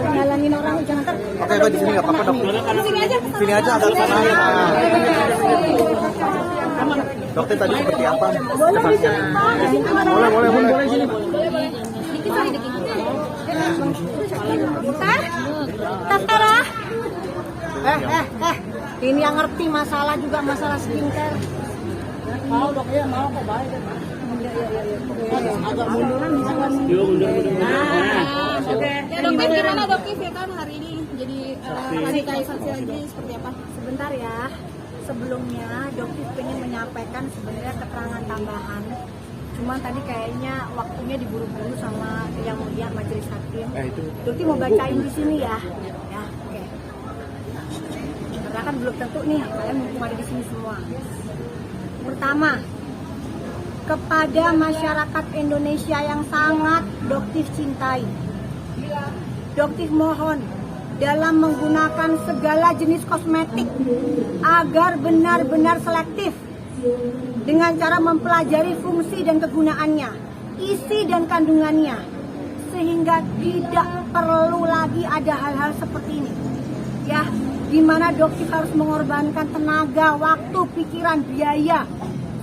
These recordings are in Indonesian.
Ngalangin orang jangan ter. Oke, gue di sini nggak apa-apa dok. Sini aja agak sana ya. Dokter tadi seperti apa? Boleh di sini Pak. Di sini Boleh sini. Tara. Ini yang ngerti masalah juga masalah skincare. Mau dok ya, mau kok baik. Agak munduran bisa nggak sih? Mundur. Oke. Ya dokter gimana dokter ya kan hari ini jadi sanitasi lagi seperti apa? Sebentar ya. Sebelumnya dokter pengen menyampaikan sebenarnya keterangan tambahan. Cuman tadi kayaknya waktunya diburu-buru sama yang mulia majelis hakim. Dokter mau bacain di sini ya. Ya, oke. Karena kan belum tentu nih kalian mumpung ada di sini semua. Pertama, kepada masyarakat Indonesia yang sangat dokter cintai, dokter mohon dalam menggunakan segala jenis kosmetik agar benar-benar selektif dengan cara mempelajari fungsi dan kegunaannya, isi dan kandungannya, sehingga tidak perlu lagi ada hal-hal seperti ini. Ya, di mana dokter harus mengorbankan tenaga, waktu, pikiran, biaya,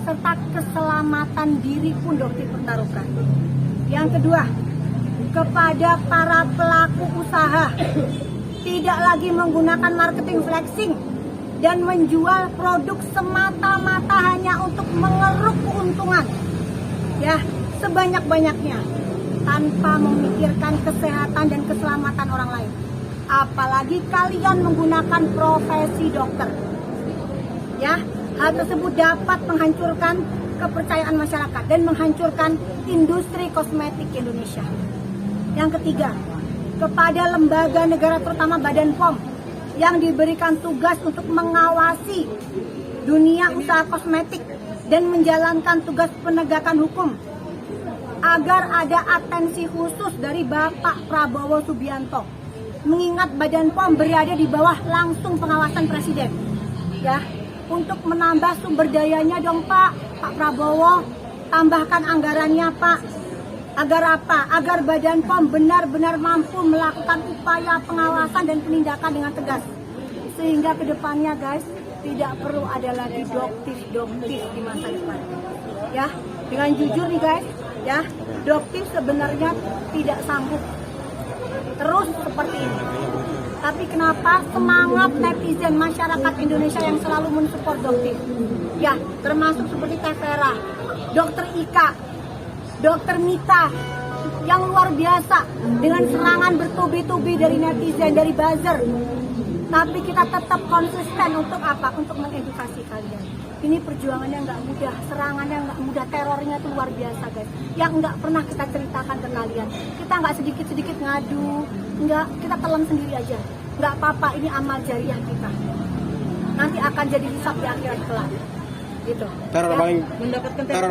serta keselamatan diri pun dokter pertaruhkan. Yang kedua, kepada para pelaku usaha, tidak lagi menggunakan marketing flexing dan menjual produk semata-mata hanya untuk mengeruk keuntungan. Ya, sebanyak-banyaknya tanpa memikirkan kesehatan dan keselamatan orang lain. Apalagi kalian menggunakan profesi dokter. Ya, hal tersebut dapat menghancurkan kepercayaan masyarakat dan menghancurkan industri kosmetik Indonesia. Yang ketiga, kepada lembaga negara terutama Badan POM yang diberikan tugas untuk mengawasi dunia usaha kosmetik dan menjalankan tugas penegakan hukum, agar ada atensi khusus dari Bapak Prabowo Subianto, mengingat Badan POM berada di bawah langsung pengawasan Presiden. Ya, untuk menambah sumber dayanya dong Pak Prabowo, tambahkan anggarannya Pak. Agar apa? Agar Badan POM benar-benar mampu melakukan upaya pengawasan dan penindakan dengan tegas. Sehingga kedepannya guys, tidak perlu ada lagi doktif di masa depan. Ya, dengan jujur nih guys, ya, doktif sebenarnya tidak sanggup terus seperti ini. Tapi kenapa semangat netizen masyarakat Indonesia yang selalu mensupport doktif? Ya, termasuk seperti Teh Vera, Dokter Ika, Dokter Mita, yang luar biasa dengan serangan bertubi-tubi dari netizen, dari buzzer. Tapi kita tetap konsisten untuk apa? Untuk mengedukasi kalian. Ini perjuangannya nggak mudah, serangannya nggak mudah, terornya itu luar biasa guys. Yang nggak pernah kita ceritakan ke kalian. Kita nggak sedikit-sedikit ngadu, nggak, kita telan sendiri aja. Nggak apa-apa, ini amal jariah kita. Nanti akan jadi hisab di akhirat kelak. Gitu. Teror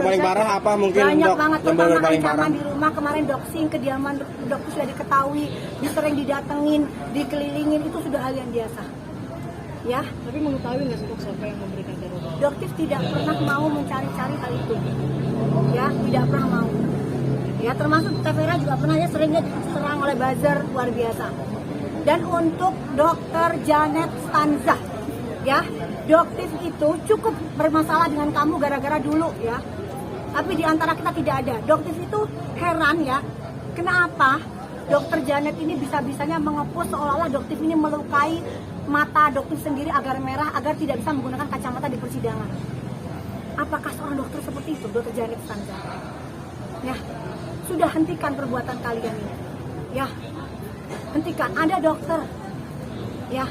paling parah apa mungkin banyak dok? banget, terutama ancaman di rumah kemarin, doxing, kediaman dokter sudah diketahui, sering didatengin, dikelilingin, itu sudah hal yang biasa. Ya. Tapi mengetahui nggak sih dok siapa yang memberikan teror? Dokter tidak pernah mau mencari-cari hal itu. Ya, tidak pernah mau. Ya, termasuk Teh Vera juga pernah ya seringnya diserang oleh buzzer luar biasa. Dan untuk Dokter Janet Stanza, ya, dokter itu cukup bermasalah dengan kamu gara-gara dulu ya. Tapi di antara kita tidak ada. Dokter itu heran ya, kenapa Dokter Janet ini bisa-bisanya mengepus seolah-olah dokter ini melukai mata dokter sendiri agar merah, agar tidak bisa menggunakan kacamata di persidangan. Apakah seorang dokter seperti itu, Dokter Janet Stanza? Ya, sudah hentikan perbuatan kalian ini. Ya, hentikan. Anda dokter. Ya,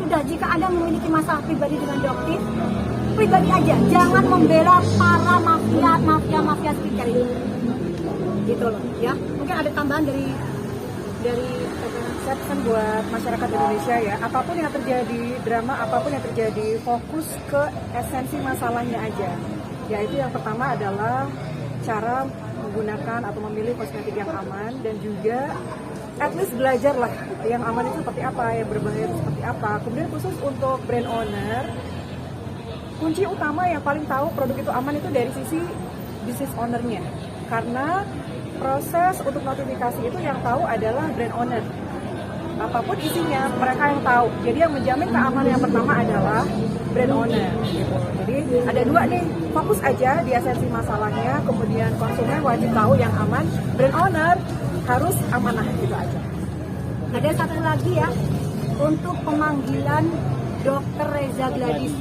sudah, jika Anda memiliki masalah pribadi dengan dokter, pribadi aja, jangan membela para mafia skincare ini. Gitu loh, ya. Mungkin ada tambahan dari saya pesan buat masyarakat Indonesia ya, apapun yang terjadi, drama apapun yang terjadi, fokus ke esensi masalahnya aja. Yaitu yang pertama adalah cara menggunakan atau memilih kosmetik yang aman, dan juga at least belajar lah yang aman itu seperti apa, yang berbahaya itu seperti apa. Kemudian khusus untuk brand owner, kunci utama yang paling tahu produk itu aman itu dari sisi business ownernya, karena proses untuk notifikasi itu yang tahu adalah brand owner. Apapun isinya, mereka yang tahu. Jadi yang menjamin keamanan yang pertama adalah brand owner. Gitu. Jadi ada dua nih, fokus aja di esensi masalahnya, kemudian konsumen wajib tahu yang aman, brand owner harus amanah, gitu aja. Ada satu lagi ya, untuk pemanggilan Dr. Reza Gladys.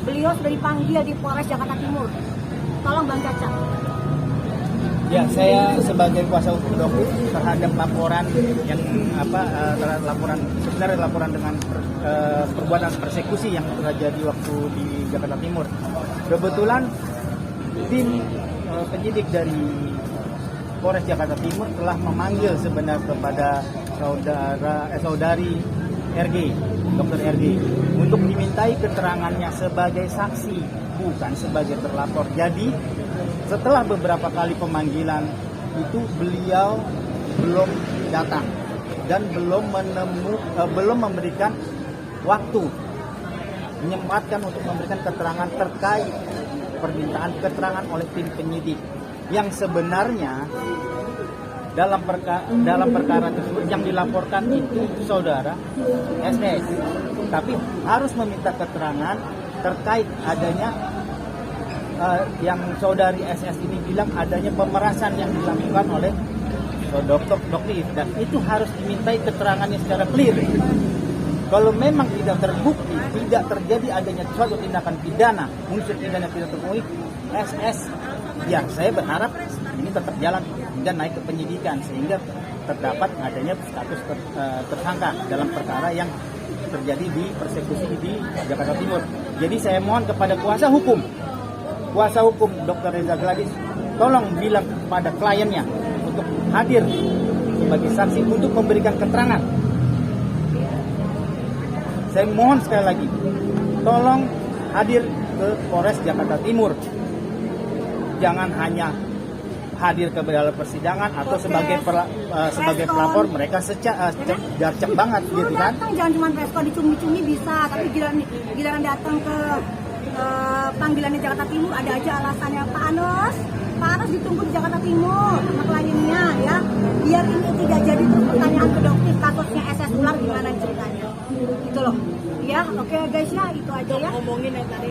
Beliau sudah dipanggil di Polres Jakarta Timur. Tolong Bang Caca. Ya, saya sebagai kuasa hukum Doktif terhadap laporan yang terhadap laporan dengan perbuatan persekusi yang terjadi waktu di Jakarta Timur. Kebetulan tim penyidik dari Polres Jakarta Timur telah memanggil sebenarnya kepada saudari RG, Dr. RG, untuk dimintai keterangannya sebagai saksi, bukan sebagai terlapor. Jadi setelah beberapa kali pemanggilan itu beliau belum datang dan belum memberikan waktu, menyempatkan untuk memberikan keterangan terkait permintaan keterangan oleh tim penyidik yang sebenarnya dalam perkara tersebut yang dilaporkan itu saudara SS, tapi harus meminta keterangan terkait adanya yang saudari SS ini bilang adanya pemerasan yang dilakukan oleh Dr. dan itu harus dimintai keterangannya secara clear. Kalau memang tidak terbukti, tidak terjadi adanya suatu tindakan pidana, unsur pidana tidak terpenuhi, SS, ya saya berharap ini tetap jalan dan naik ke penyidikan sehingga terdapat adanya status tersangka dalam perkara yang terjadi di persekusi di Jakarta Timur. Jadi saya mohon kepada kuasa hukum Dr. Reza Gladys, tolong bilang kepada kliennya untuk hadir sebagai saksi untuk memberikan keterangan. Saya mohon sekali lagi, tolong hadir ke Polres Jakarta Timur. Jangan hanya hadir ke dalam persidangan atau sebagai pelapor, mereka jarcep banget gitu kan. Jangan cuma preskon dicumi-cumi bisa, tapi giliran datang ke panggilan di Jakarta Timur ada aja alasannya. Pak Anos ditunggu di Jakarta Timur sama kliennya ya, biar ini tidak jadi terus pertanyaan produktif kasusnya SS ular gimana ceritanya gitu loh ya. Oke guys ya, itu aja ya. Ngomongin yang tadi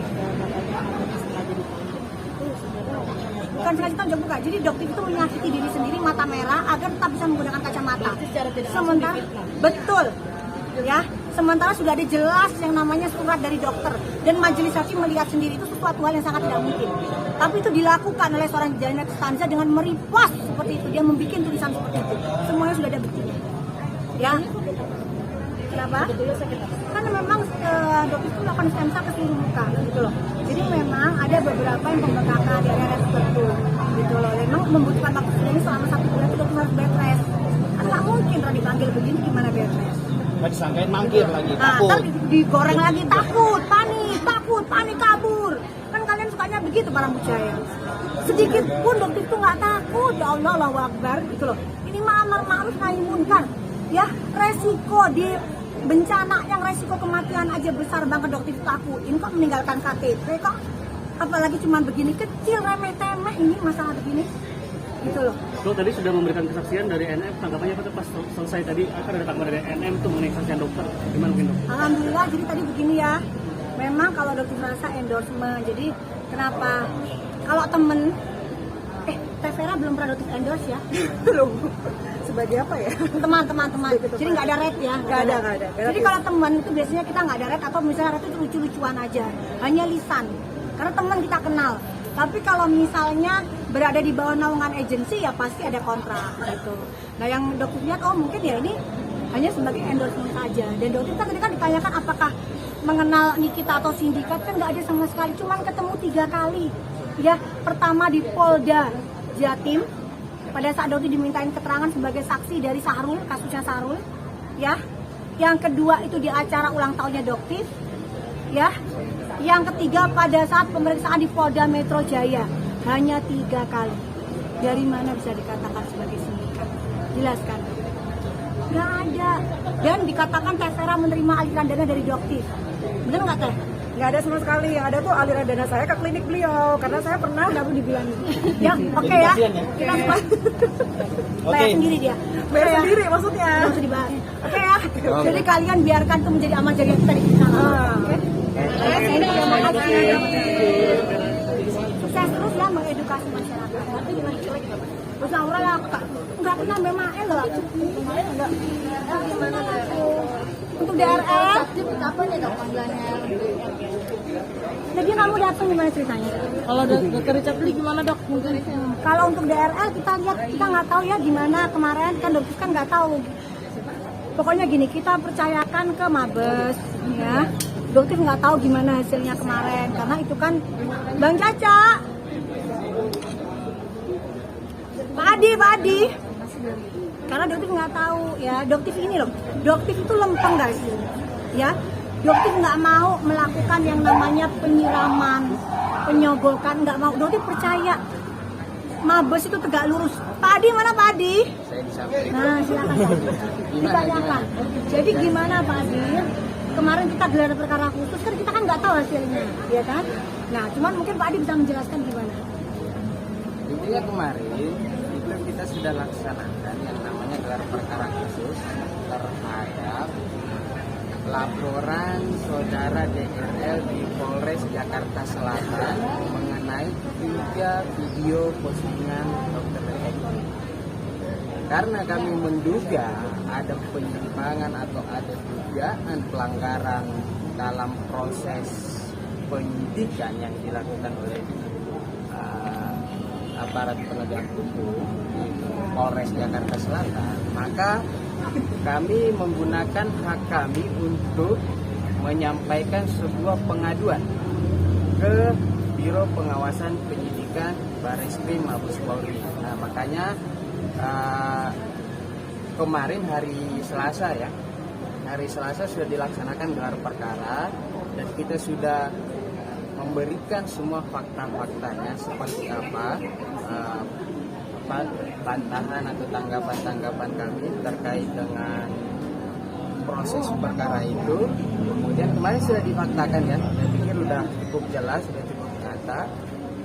bukan sengaja kita buka. Jadi dokter itu menyakiti diri sendiri, mata merah agar tetap bisa menggunakan kacamata. Sementara betul ya, sementara sudah ada jelas yang namanya surat dari dokter dan majelis hakim melihat sendiri itu sesuatu hal yang sangat tidak mungkin. Tapi itu dilakukan oleh seorang Janet Stanza dengan merepost seperti itu, dia membuat tulisan seperti itu. Semuanya sudah ada buktinya. Ya. Kenapa? Karena memang dokter itu melakukan stemsa ke seluruh muka gitu loh. Jadi memang ada beberapa yang pembengkakan di area tertentu gitu loh. Memang membutuhkan waktu ini selama 1 bulan itu dokter harus bed rest. Kan nggak mungkin kalau dipanggil begini gimana bed rest. Nggak disangkain mangkir lagi, takut. Ntar digoreng lagi, takut, panik, kabur. Kan kalian sukanya begitu para mujaya. Sedikit pun dokter itu nggak takut, ya Allah, Allahu Akbar gitu loh. Ini ma'amar ma'ruf nahi munkar. Ya, resiko di bencana yang resiko kematian aja besar banget dokter itu takutin kok meninggalkan KTP kok. Apalagi cuma begini kecil, remeh-temeh ini masalah begini. Gitu loh. Dok, tadi sudah memberikan kesaksian dari NM, tanggapannya apa tuh pas selesai tadi akan ada tanggapan dari NM tuh mengenai kesaksian dokter, gimana mungkin dok? Alhamdulillah, jadi tadi begini ya, memang kalau dokter merasa endorsement, jadi kenapa kalau temen, Tevera belum pernah dokter endorse ya? Belum. Sebagai apa ya? Teman-teman, jadi nggak ada red ya? Nggak ada. Jadi kalau teman itu biasanya kita nggak ada red atau misalnya red itu lucu-lucuan aja, hanya lisan, karena teman kita kenal. Tapi kalau misalnya berada di bawah naungan agensi ya pasti ada kontrak gitu. Nah yang dokter lihat mungkin ya ini hanya sebagai endorsement saja. Dan dokter tadi kan ditanyakan apakah mengenal Nikita atau sindikat, kan nggak ada sama sekali. Cuman ketemu 3 kali. Ya pertama di Polda Jatim pada saat dokter dimintain keterangan sebagai saksi dari Sahrul, kasusnya Sahrul. Ya. Yang kedua itu di acara ulang tahunnya dokter. Ya. Yang ketiga pada saat pemeriksaan di Polda Metro Jaya, hanya 3 kali. Dari mana bisa dikatakan sebagai sindikat? Jelaskan. Nggak ada. Dan dikatakan Tevera menerima aliran dana dari dokter. Benar nggak Teh? Nggak ada sama sekali. Yang ada tuh aliran dana saya ke klinik beliau karena saya pernah Nggak perlu dibilangin. Ya, oke ya. Kasihan ya? Kita sempat Oke. bayar sendiri dia. bayar Oke ya. sendiri maksudnya. Nggak usah dibahas. Oke ya. Jadi kalian biarkan itu menjadi amal jariah kita di sana. Oke. Terima kasih. Sukses terus ya mengedukasi masyarakat. Terus Aura ya nggak pernah BMAL loh. Enggak. Gimana aku? Untuk DRL kapan ya dok panggilannya? Jadi kamu datang gimana ceritanya? Kalau dokter Richard Lee gimana dok? Mungkin Kalau untuk DRL kita lihat, kita nggak tahu ya gimana kemarin kan dokter kan nggak tahu. Pokoknya gini, kita percayakan ke Mabes ya. Dokter nggak tahu gimana hasilnya kemarin karena itu kan Bang Caca, Pak Adi. Karena dokter nggak tahu ya. Dokter ini loh, dokter itu lempeng guys ya. Dokter nggak mau melakukan yang namanya penyiraman, penyogokan, nggak mau. Dokter percaya Mabes itu tegak lurus. Pak Adi mana Pak Adi? Nah silakan Pak Adi. Ditanyakan. Jadi gimana Pak Adi? Kemarin kita gelar perkara khusus kan kita kan nggak tahu hasilnya, ya kan? Nah cuman mungkin Pak Adi bisa menjelaskan gimana? Intinya kemarin itu kita sudah laksanakan yang namanya gelar perkara khusus terhadap laporan saudara DRL di Polres Jakarta Selatan mengenai 3 video postingan Dr. Edi. Karena kami menduga ada penyimpangan atau ada dugaan pelanggaran dalam proses penyidikan yang dilakukan oleh aparat penegak hukum di Polres Jakarta Selatan, maka kami menggunakan hak kami untuk menyampaikan sebuah pengaduan ke Biro Pengawasan Penyidikan Barreskrim Mabes Polri. Nah, makanya kemarin hari Selasa ya, hari Selasa sudah dilaksanakan gelar perkara dan kita sudah memberikan semua fakta-faktanya seperti apa bantahan atau tanggapan-tanggapan kami terkait dengan proses perkara itu. Kemudian kemarin sudah difaktakan ya, saya pikir sudah cukup jelas, sudah cukup nyata.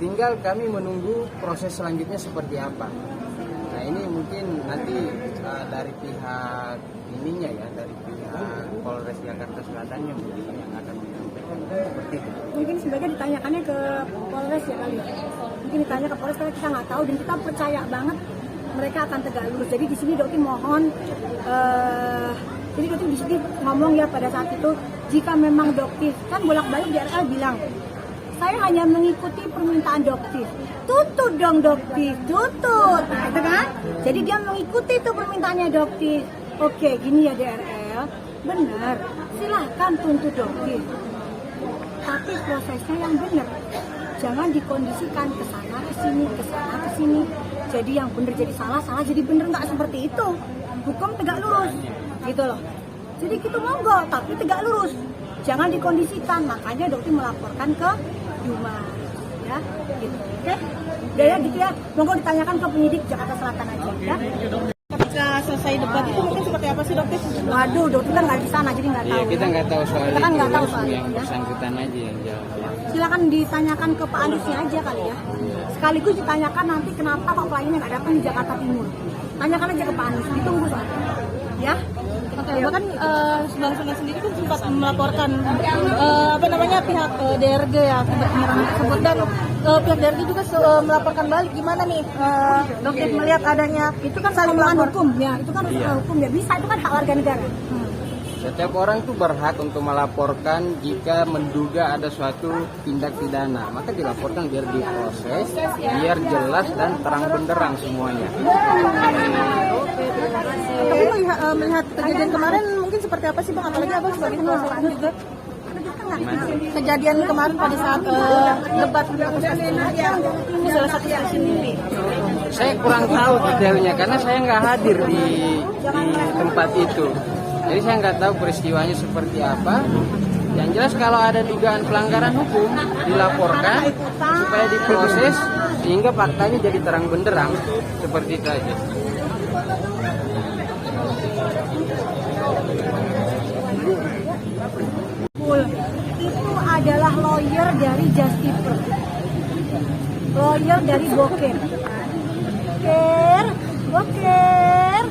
Tinggal kami menunggu proses selanjutnya seperti apa. Nah ini mungkin nanti dari pihak ininya ya, dari pihak Polres Jakarta Selatannya mungkin yang akan menyampaikan seperti itu. Mungkin sebaiknya ditanyakannya ke Polres ya kali. Mungkin ditanya ke Polres karena kita nggak tahu dan kita percaya banget mereka akan tegak lurus. Jadi di sini dokter mohon, jadi dokter di sini ngomong ya pada saat itu jika memang dokter kan bolak-balik DRL bilang saya hanya mengikuti permintaan dokter. Tutut dong dokter, tutut, nah, itu kan? Jadi dia mengikuti itu permintaannya dokter. Oke, gini ya DRL, benar. Silahkan tuntut dokter. Tapi prosesnya yang benar. Jangan dikondisikan ke sana ke sini, ke sana ke sini. Jadi yang benar jadi salah, salah jadi benar, nggak seperti itu. Hukum tegak lurus, gitu loh. Jadi gitu monggo, tapi tegak lurus. Jangan dikondisikan. Makanya dokter melaporkan ke Humas, ya, gitu. Oke, udah ya gitu ya. Monggo ditanyakan ke penyidik Jakarta Selatan aja, ya. ketika selesai debat itu mungkin seperti apa sih dokter? Waduh, dokter kan nggak di sana, jadi nggak tahu. Iya, kita nggak tahu soal Kita kan itu, nggak tahu soal yang itu, ya. bersangkutan aja yang jawab. Silakan ditanyakan ke Pak Aniesnya aja kali ya. Sekaligus ditanyakan nanti kenapa kok kliennya nggak datang di Jakarta Timur. Tanyakan aja ke Pak Anies, ditunggu soalnya. Ya. Oke, bahkan Bang Suna sendiri kan sempat melaporkan pihak DRG ya akibat penyerangan tersebut dan pihak DRG juga melaporkan balik. Gimana nih dokter melihat adanya Itu kan saling melawan hukum ya, itu kan usaha hukum ya, bisa, itu kan hak warga negara. Setiap orang tuh berhak untuk melaporkan jika menduga ada suatu tindak pidana, maka dilaporkan biar diproses, biar jelas dan terang benderang semuanya. Tapi melihat kejadian kemarin mungkin seperti apa sih Bang? Apalagi Abang sebagai kuasa hukum juga. Kejadian kemarin pada saat debat di salah satu stasiun TV. Saya kurang tahu detailnya karena saya nggak hadir di tempat itu. Jadi saya nggak tahu peristiwanya seperti apa. Yang jelas kalau ada dugaan pelanggaran hukum dilaporkan supaya diproses sehingga faktanya jadi terang benderang seperti itu aja. Itu adalah lawyer dari Justiper, lawyer dari Boker. Boker,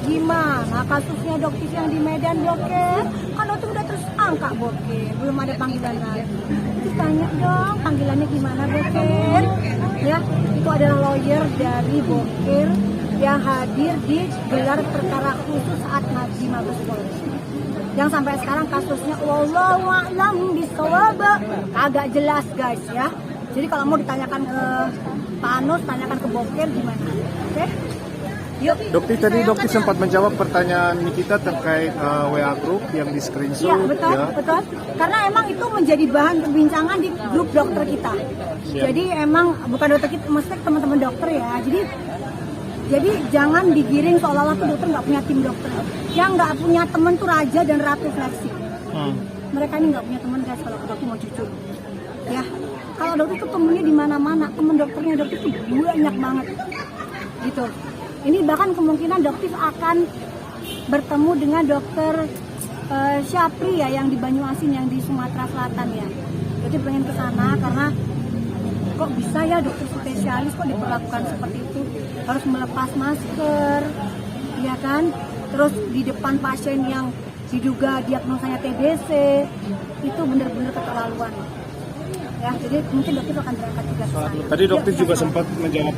gimana kasusnya dokter yang di Medan Boker? Kan dokter udah terus angkat Boker, belum ada panggilan lagi. Terus tanya dong panggilannya gimana Boker? Ya, itu adalah lawyer dari Boker yang hadir di gelar perkara khusus saat di Mabes Polri. Yang sampai sekarang kasusnya wallahu a'lam bishawab, agak jelas guys ya. Jadi kalau mau ditanyakan ke Pak Anus, tanyakan ke Boker gimana. Oke? Yuk. Dokter tadi dokter sempat menjawab pertanyaan Nikita terkait WA group yang di screenshot. Iya betul, betul. Karena emang itu menjadi bahan perbincangan di grup dokter kita. Jadi emang bukan dokter kita, maksudnya teman-teman dokter ya. Jadi jangan digiring seolah-olah tuh dokter nggak punya tim dokter. Yang nggak punya teman tuh raja dan ratu fleksi. Mereka ini nggak punya teman guys kalau dokter mau jujur. Ya, kalau dokter tuh temennya di mana-mana, temen dokternya dokter tuh banyak banget. Gitu. Ini bahkan kemungkinan dokter akan bertemu dengan dokter Syapri ya yang di Banyuasin yang di Sumatera Selatan ya. Dokter pengen ke sana karena kok bisa ya dokter spesialis kok diperlakukan seperti itu, harus melepas masker, ya kan? Terus di depan pasien yang diduga diagnosanya TBC, itu benar-benar keterlaluan. Ya, jadi mungkin dokter akan berangkat juga ke sana. Tadi dokter juga sempat menjawab